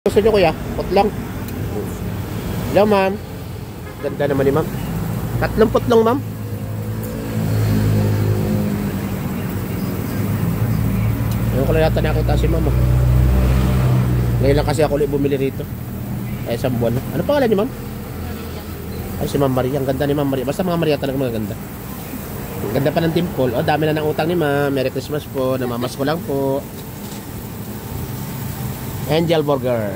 Gusto nyo kuya? Putlong. Hello ma'am. Ganda naman ni ma'am. 3 putlong ma'am. Ayun ko lang yata nakita si ma'am. Ngayon lang kasi ako ulit bumili rito. Ay isang buwan. Ano pangalan niyo ma'am? Ay si Ma'am Maria. Ang ganda ni Ma'am Maria. Basta mga Maria talaga magaganda. Ang ganda pa ng dimple. Oh, dami na ng utang ni ma'am. Merry Christmas po. Namamas ko lang po. Angel Burger.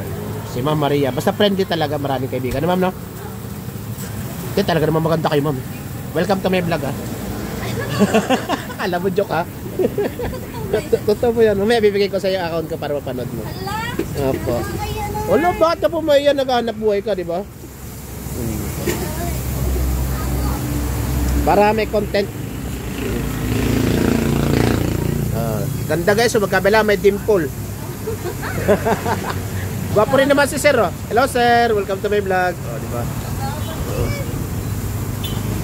Si Ma'am Maria. Basta friendly talaga. Maraming kaibigan. Ano ma'am no? Hindi talaga naman maganda kayo ma'am. Welcome to my vlog ah. Alam mo joke ah. Totoo po yan. Mamaya bibigay ko sa iyo account ko para mapanood mo. Opo. Wala bata po may yan. Naghahanap buhay ka di ba? Para may content. Ganda guys, so magkabila may dimple. Gwapo rin naman si sir oh. Hello sir, welcome to my vlog. Oh, di ba?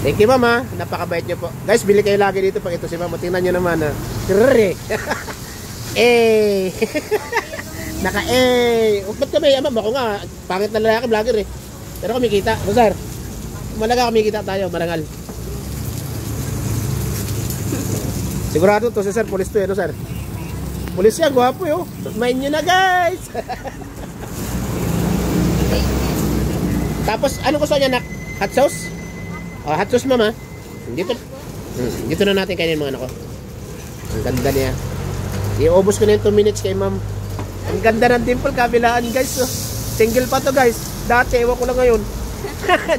Thank you mama, napakabait niyo po. Guys, bili kayo lagi dito pag ito si mama. Tingnan niyo naman ah. Eh. Naka eh. Ba't kami ma'am ako nga pangit na lalaki vlogger eh. Pero kumikita. No sir? Malaga kumikita tayo, marangal. Sigurado to si sir, pulis to eh, no sir? Pulis yan, gwapo yun. Main nyo na guys. Tapos, ano gusto niya nak? Hot sauce? Oh, hot sauce mama. Dito na natin kainin mga anak ko. Ang ganda niya. Iubos ko na yung 2 minutes kay ma'am. Ang ganda ng dimple, kabilaan guys. Oh. Single pa to guys. Dati, ewan ko lang ngayon.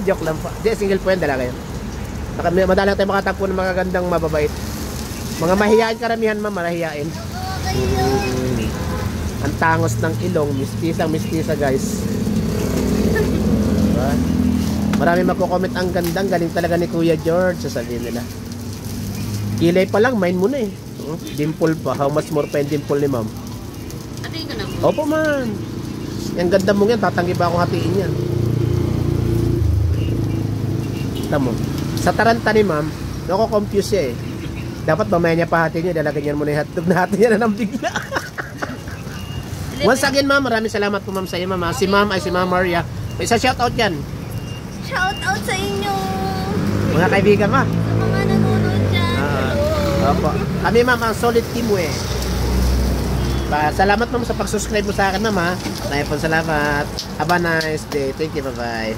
Joke lang pa. Di, single po yan, dalaga yun. Madalang tayo makatagpo ng mga gandang mababait. Mga mahihain karamihan ma'am, mahihain. Ang tangos ng ilong, mistisa guys. Diba? Marami magko-comment ang gandang, galing talaga ni Kuya George, sasabihin nila. Kilay pa lang, mine mo na eh. Dimple pa, how much more pa yung dimple ni ma'am? Hatiin ka na mo? Opo ma'am. Yung ganda mo yan, tatanggi ba akong hatiin yan? Tamo. Sa taranta ni ma'am, nako-confuse siya eh. Dapat mamaya niya pahatin niya, dalagyan niya muna yung hotdog na hatin niya na ng bigla. Once again ma'am, maraming salamat po ma'am sa iyo ma'am. Si ma'am ay si Ma'am Maria. May isa shoutout yan. Shoutout sa inyo! Mga kaibigan ma. Sa mga nanonood dyan. Opo. Kami ma'am, ang solid team eh. Salamat ma'am sa pag-subscribe mo sa akin ma'am ha. Salamat. Have a nice day. Thank you, bye bye.